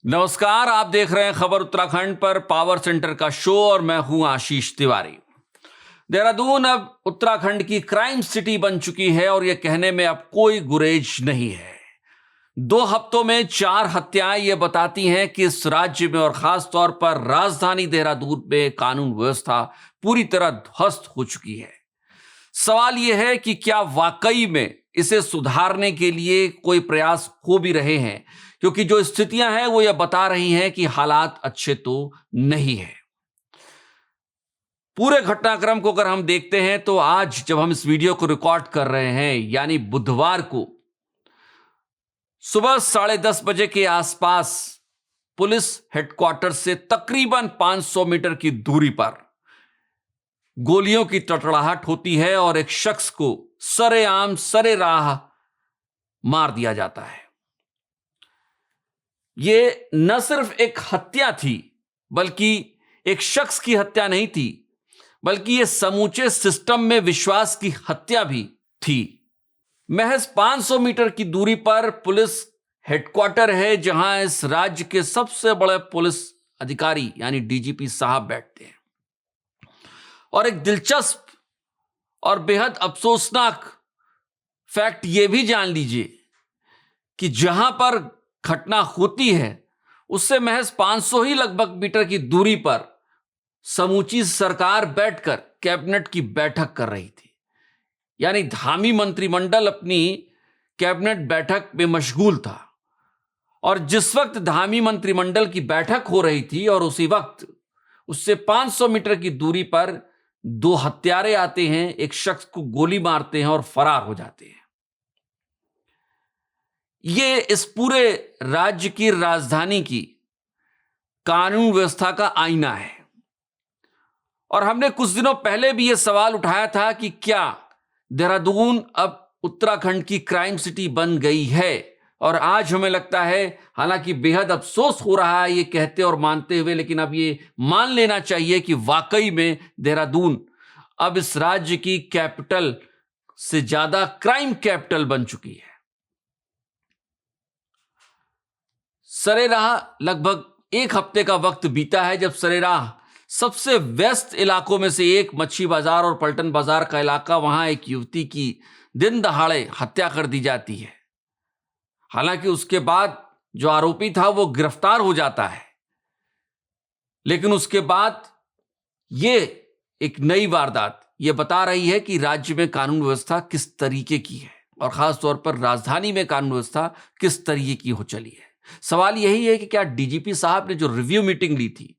नमस्कार, आप देख रहे हैं खबर उत्तराखंड पर पावर सेंटर का शो और मैं हूं आशीष तिवारी। देहरादून अब उत्तराखंड की क्राइम सिटी बन चुकी है और यह कहने में अब कोई गुरेज नहीं है। 2 हफ्तों में 4 हत्याएं ये बताती हैं कि इस राज्य में और खास तौर पर राजधानी देहरादून में कानून व्यवस्था पूरी तरह ध्वस्त हो चुकी है। सवाल यह है कि क्या वाकई में इसे सुधारने के लिए कोई प्रयास हो भी रहे हैं, क्योंकि जो स्थितियां हैं वो यह बता रही हैं कि हालात अच्छे तो नहीं है। पूरे घटनाक्रम को अगर हम देखते हैं तो आज जब हम इस वीडियो को रिकॉर्ड कर रहे हैं यानी बुधवार को सुबह 10:30 के आसपास पुलिस हेडक्वार्टर से तकरीबन 500 मीटर की दूरी पर गोलियों की टटड़ाहट होती है और एक शख्स को सरेआम सरेराह मार दिया जाता है। यह न सिर्फ एक हत्या थी, बल्कि एक शख्स की हत्या नहीं थी, बल्कि यह समूचे सिस्टम में विश्वास की हत्या भी थी। महज 500 मीटर की दूरी पर पुलिस हेडक्वार्टर है, जहां इस राज्य के सबसे बड़े पुलिस अधिकारी यानी डीजीपी साहब बैठते हैं। और एक दिलचस्प और बेहद अफसोसनाक फैक्ट यह भी जान लीजिए कि जहां पर घटना होती है उससे महज 500 ही लगभग मीटर की दूरी पर समूची सरकार बैठकर कैबिनेट की बैठक कर रही थी। यानी धामी मंत्रिमंडल अपनी कैबिनेट बैठक में मशगूल था और जिस वक्त धामी मंत्रिमंडल की बैठक हो रही थी और उसी वक्त उससे 500 मीटर की दूरी पर 2 हत्यारे आते हैं, एक शख्स को गोली मारते हैं और फरार हो जाते हैं। ये इस पूरे राज्य की राजधानी की कानून व्यवस्था का आईना है। और हमने कुछ दिनों पहले भी यह सवाल उठाया था कि क्या देहरादून अब उत्तराखंड की क्राइम सिटी बन गई है। और आज हमें लगता है, हालांकि बेहद अफसोस हो रहा है ये कहते और मानते हुए, लेकिन अब ये मान लेना चाहिए कि वाकई में देहरादून अब इस राज्य की कैपिटल से ज्यादा क्राइम कैपिटल बन चुकी है। सरेराह लगभग 1 हफ्ते का वक्त बीता है जब सरेराह सबसे व्यस्त इलाकों में से एक मच्छी बाजार और पलटन बाजार का इलाका, वहां एक युवती की दिन दहाड़े हत्या कर दी जाती है। हालांकि उसके बाद जो आरोपी था वो गिरफ्तार हो जाता है, लेकिन उसके बाद ये एक नई वारदात ये बता रही है कि राज्य में कानून व्यवस्था किस तरीके की है और खास तौर पर राजधानी में कानून व्यवस्था किस तरीके की हो चली है। सवाल यही है कि क्या डीजीपी साहब ने जो रिव्यू मीटिंग ली थी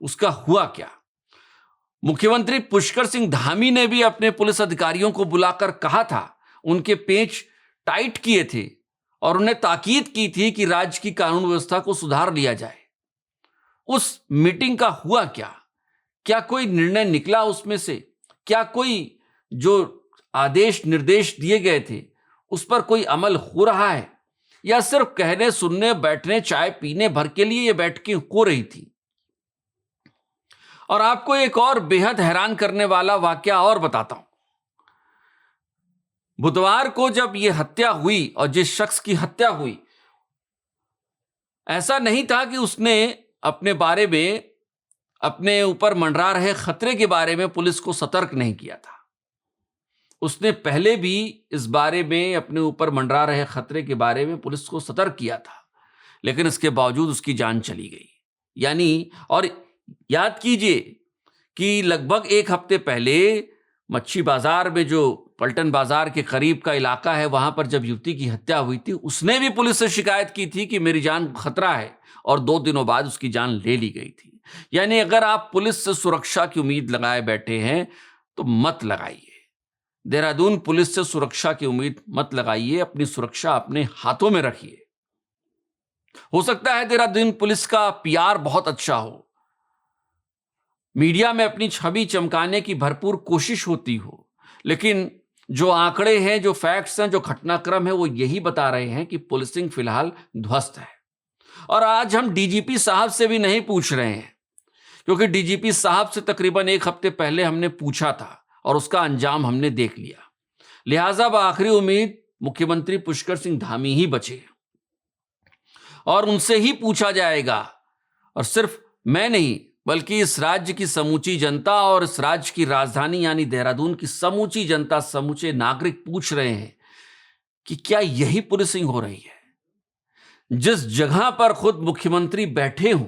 उसका हुआ क्या। मुख्यमंत्री पुष्कर सिंह धामी ने भी अपने पुलिस अधिकारियों को बुलाकर कहा था, उनके पेच टाइट किए थे और उन्हें ताकीद की थी कि राज्य की कानून व्यवस्था को सुधार लिया जाए। उस मीटिंग का हुआ क्या? क्या कोई निर्णय निकला उसमें से? क्या कोई जो आदेश निर्देश दिए गए थे उस पर कोई अमल हो रहा है, या सिर्फ कहने सुनने बैठने चाय पीने भर के लिए ये बैठकें हो रही थी। और आपको एक और बेहद हैरान करने वाला वाकया और बताता हूं। बुधवार को जब यह हत्या हुई और जिस शख्स की हत्या हुई, ऐसा नहीं था कि उसने अपने बारे में, अपने ऊपर मंडरा रहे खतरे के बारे में पुलिस को सतर्क नहीं किया था। उसने पहले भी इस बारे में, अपने ऊपर मंडरा रहे खतरे के बारे में पुलिस को सतर्क किया था, लेकिन इसके बावजूद उसकी जान चली गई। यानी, और याद कीजिए कि लगभग 1 हफ्ते पहले मच्छी बाजार में, जो पलटन बाजार के करीब का इलाका है, वहां पर जब युवती की हत्या हुई थी, उसने भी पुलिस से शिकायत की थी कि मेरी जान खतरा है, और 2 दिनों बाद उसकी जान ले ली गई थी। यानी अगर आप पुलिस से सुरक्षा की उम्मीद लगाए बैठे हैं तो मत लगाइए। देहरादून पुलिस से सुरक्षा की उम्मीद मत लगाइए, अपनी सुरक्षा अपने हाथों में रखिए। हो सकता है देहरादून पुलिस का पीआर बहुत अच्छा हो, मीडिया में अपनी छवि चमकाने की भरपूर कोशिश होती हो, लेकिन जो आंकड़े हैं, जो फैक्ट्स हैं, जो घटनाक्रम है, वो यही बता रहे हैं कि पुलिसिंग फिलहाल ध्वस्त है। और आज हम डीजीपी साहब से भी नहीं पूछ रहे हैं, क्योंकि डीजीपी साहब से तकरीबन 1 हफ्ते पहले हमने पूछा था और उसका अंजाम हमने देख लिया। लिहाजा आखिरी उम्मीद मुख्यमंत्री पुष्कर सिंह धामी ही बचे। और उनसे ही पूछा जाएगा। और सिर्फ मैं नहीं, बल्कि इस राज्य की समूची जनता और इस राज्य की राजधानी यानी देहरादून की समूची जनता, समूचे नागरिक पूछ रहे हैं कि क्या यही पुलिसिंग हो रही है? जिस जगह पर खुद मुख्यमंत्री बैठे हों,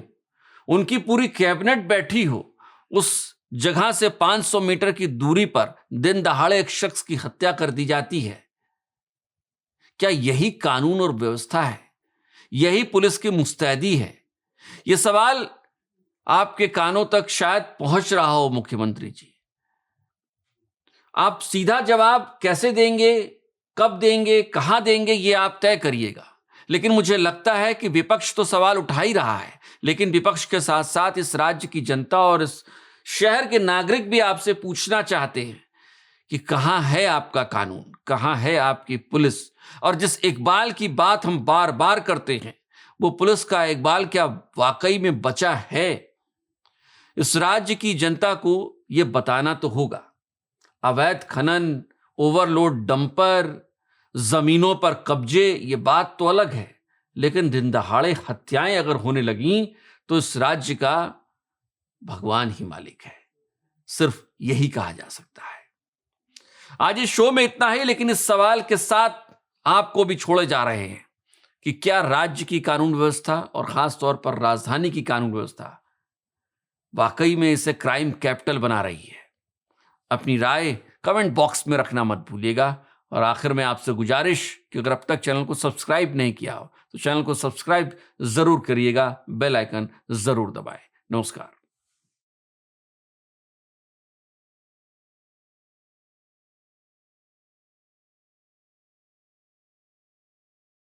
उनकी पूरी कैबिनेट बैठी हो, उस जगह से 500 मीटर की दूरी पर दिन दहाड़े एक शख्स की हत्या कर दी जाती है। क्या यही कानून और व्यवस्था है? यही पुलिस की मुस्तैदी है? यह सवाल आपके कानों तक शायद पहुंच रहा हो मुख्यमंत्री जी। आप सीधा जवाब कैसे देंगे, कब देंगे, कहां देंगे, यह आप तय करिएगा। लेकिन मुझे लगता है कि विपक्ष तो सवाल उठा ही रहा है, लेकिन विपक्ष के साथ साथ इस राज्य की जनता और इस शहर के नागरिक भी आपसे पूछना चाहते हैं कि कहां है आपका कानून, कहां है आपकी पुलिस। और जिस इकबाल की बात हम बार बार करते हैं, वो पुलिस का इकबाल क्या वाकई में बचा है? इस राज्य की जनता को यह बताना तो होगा। अवैध खनन, ओवरलोड डंपर, जमीनों पर कब्जे, ये बात तो अलग है, लेकिन दिन दहाड़े हत्याएं अगर होने लगीं तो इस राज्य का भगवान ही मालिक है। सिर्फ यही कहा जा सकता है। आज इस शो में इतना ही, लेकिन इस सवाल के साथ आपको भी छोड़े जा रहे हैं कि क्या राज्य की कानून व्यवस्था और खास तौर पर राजधानी की कानून व्यवस्था वाकई में इसे क्राइम कैपिटल बना रही है? अपनी राय कमेंट बॉक्स में रखना मत भूलिएगा। और आखिर में आपसे गुजारिश कि अगर अब तक चैनल को सब्सक्राइब नहीं किया हो तो चैनल को सब्सक्राइब जरूर करिएगा, बेल आइकन जरूर दबाएं। नमस्कार।